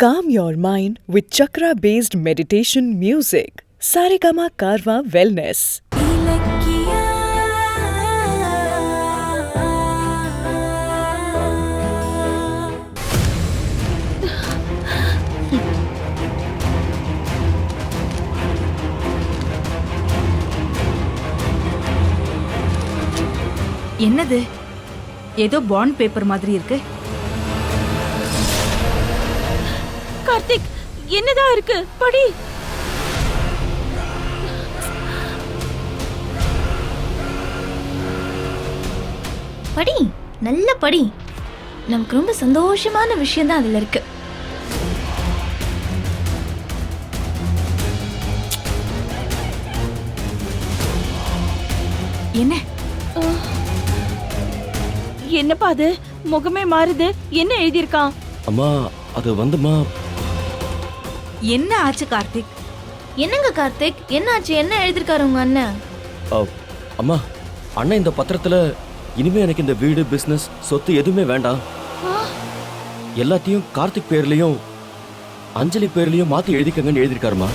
Calm your mind with chakra-based meditation music. Saregama Karwa Wellness. என்னது ஏதோ bond paper மாதிரி இருக்கு. கார்த்திக், என்னதான் இருக்கு படி. படி, நல்ல படி. நமக்கு ரொம்ப சந்தோஷமான விஷயம் தான் அதுல இருக்கு. என்ன என்னப்பா அது, முகமே மாறுது. என்ன எழுதியிருக்கான்? அம்மா அது வந்துமா. என்ன ஆச்சு கார்த்திக்? என்னங்க கார்த்திக், என்னாச்சு? என்ன எழுதிருக்காரு உங்க அண்ணன்? அம்மா, அண்ணன் இந்த பத்திரத்துல இனிமே எனக்கு இந்த வீடு, பிசினஸ், சொத்து எதுவுமே வேண்டாம், எல்லாத்தையும் கார்த்திக் பேர்லயும் அஞ்சலி பேர்லயும் மாத்தி எழுதிக்கங்கன்னு எழுதிருக்காருமா.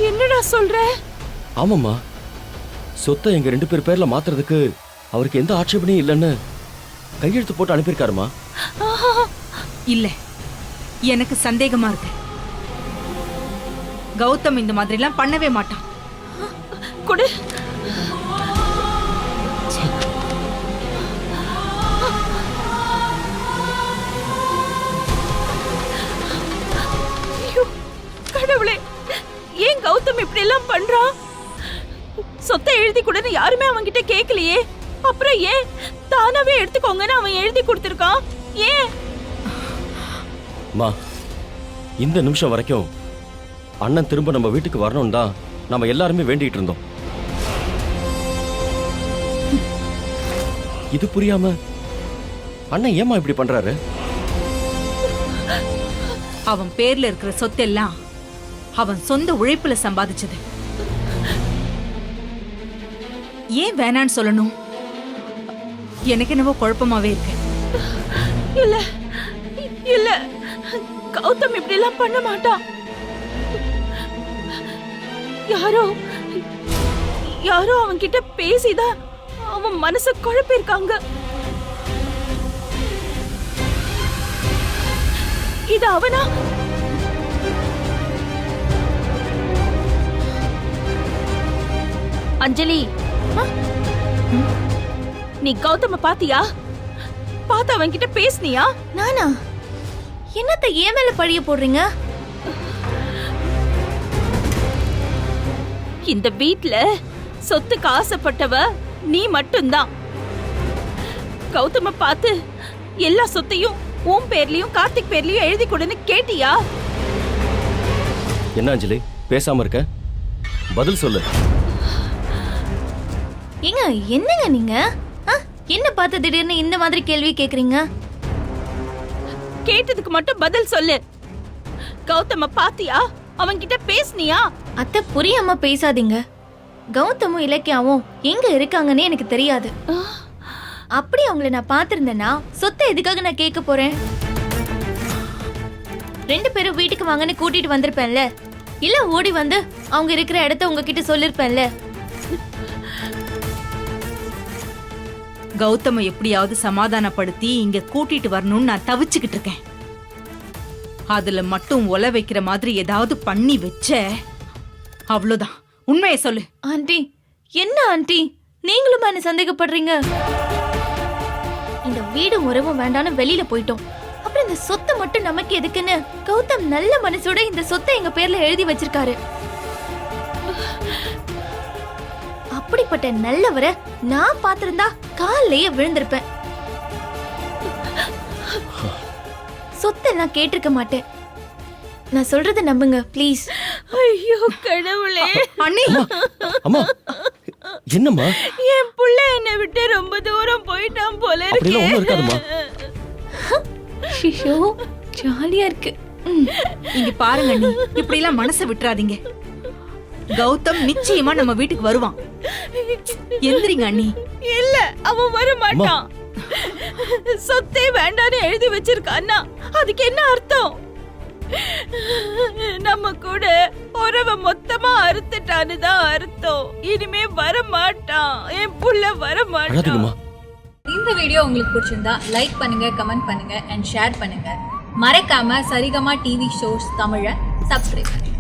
என்னடா சொல்ற? ஆமாம்மா, சொத்தை எங்க 2 பேர் பேர்ல மாத்துறதுக்கு அவருக்கு எந்த ஆட்சேபனையும் இல்லைன்னு கையெழுத்து போட்டு அனுப்பியிருக்காருமா. இல்ல, எனக்கு சந்தேகமா இருக்கு. கௌதம் இந்த மாதிரி எல்லாம் பண்ணவே மாட்டான். கொடு. கடவுளே, ஏன் கௌதம் இப்படி எல்லாம் பண்றான்? சொத்தை எழுதி கொடுன்னு யாருமே அவன்கிட்ட கேட்கலையே, அப்புறம் ஏன் தானாவே எடுத்துக்கோங்கன்னு அவன் எழுதி கொடுத்திருக்கான்? ஏன்? மா, இந்த நிமிஷம் வரைக்கும் அண்ணன் திரும்ப நம்ம வீட்டுக்கு வரணும் தான் நம்ம எல்லாருமே வேண்டிட்டு இருந்தோம். இது புரியாம அண்ணன் ஏமா இப்படி பண்றாரு? அவன் பேர்ல இருக்கிற சொத்தெல்லாம் அவன் சொந்த உழைப்புல சம்பாதிச்சது. ஏன் வேணான்னு சொல்லணும்? எனக்கு என்னவோ குழப்பமாவே இருக்கு. இல்ல இல்ல, கௌதம் இப்படி எல்லாம் பண்ண மாட்டான். யாரோ அவன் கிட்ட பேசிதான் அவன் மனச குழப்பிருக்காங்க. இது அவனா? அஞ்சலி, நீ கௌதம பாத்தியா? பார்த்து அவன் கிட்ட பேசுனியா? நானா? என்னத்த ஏன் மேல பழிய போடுறீங்க? இந்த வீட்ல சொத்துக்கு ஆசைப்பட்டவ நீ மட்டும்தான். கௌதம பார்த்து எல்லா சொத்தையும் உன் பேர்லயும் கார்த்திக் பேர்லயும் எழுதி கொடுன்னு கேட்டியா? என்ன அஞ்சலி பேசாம இருக்க? பதில் சொல்லு. ஏங்க, என்னங்க நீங்க? என்ன பார்த்து திடீர்னு இந்த மாதிரி கேள்வி கேக்குறீங்க? கேட்டதுக்கு மட்டும் பதில் சொல்லு. கௌதம பாத்தியா? அவன் கிட்ட பேசுனியா? அத்தை, புரியாம பேசாதீங்க. கௌதமும் இலக்கியாவும் எங்க இருக்காங்கன்னு எனக்கு தெரியாது. அப்படி அவங்கள நான் பாத்திருந்தேன்னா சொத்தை எதுக்காக நான் கேட்க போறேன்? 2 பேரும் வீட்டுக்கு வாங்கன்னு கூட்டிட்டு வந்திருப்பேன்ல, இல்ல ஓடி வந்து அவங்க இருக்கிற இடத்த உங்ககிட்ட சொல்லிருப்பேன்ல. கௌதம எப்படியாவது சமாதானப்படுத்தி இங்க கூட்டிட்டு வரணும்னு நான் தவிச்சுக்கிட்டு இருக்கேன். அதுல மட்டும் ஒல வைக்கிற மாதிரி ஏதாவது பண்ணி வச்ச அவ்வளவுதான். உண்மையை சொல்லு. ஆண்டி, என்ன ஆண்டி நீங்களும் என்ன சந்தேகப்படுறீங்க? இந்த வீடு உறவும் வேண்டான்னு வெளியில போயிட்டோம். அப்புறம் இந்த சொத்தை மட்டும் நமக்கு எதுக்குன்னு கௌதம் நல்ல மனசோட இந்த சொத்தை எங்க பேர்ல எழுதி வச்சிருக்காரு. அப்படிப்பட்ட நல்லவரை நான் பாத்திருந்தா காலையே விழுந்திருப்பேன். சொத்தெல்லாம் கேட்டிருக்க மாட்டேன். நான் சொல்றத நம்புங்க ப்ளீஸ். ஐயோ கடவுளே. அண்ணி, அம்மா என்னம்மா? என் புள்ள என்னை விட்டு ரொம்ப தூரம் போயிட்டான் போல அப்படிலாம் ஒண்ணும் இருக்காதும்மா. ஷிஷோ, ஜாலியா இருக்கு. இங்க பாருங்க அண்ணி, இப்படி எல்லாம் மனசை விட்டுறாதீங்க. கௌதம் நிச்சயமா நம்ம வீட்டுக்கு வருவான். எந்திரிங்க அண்ணி. இல்ல, அவன் வர மாட்டான். சொத்தே வேண்டான்னு எழுதி வச்சிருக்கான்னா அதுக்கு என்ன அர்த்தம்? நம்ம கூட உறவை மொத்தமா அறுத்துட்டான்னு தான் அர்த்தம். இனிமே வர மாட்டான், என் புள்ள வர மாட்டான். அழாதீங்கம்மா. இந்த வீடியோ உங்களுக்கு பிடிச்சிருந்தா லைக் பண்ணுங்க, கமெண்ட் பண்ணுங்க அண்ட் ஷேர் பண்ணுங்க. மறக்காம சரிகமா டிவி ஷோஸ் தமிழை சப்ஸ்கிரைப் பண்ணுங்க.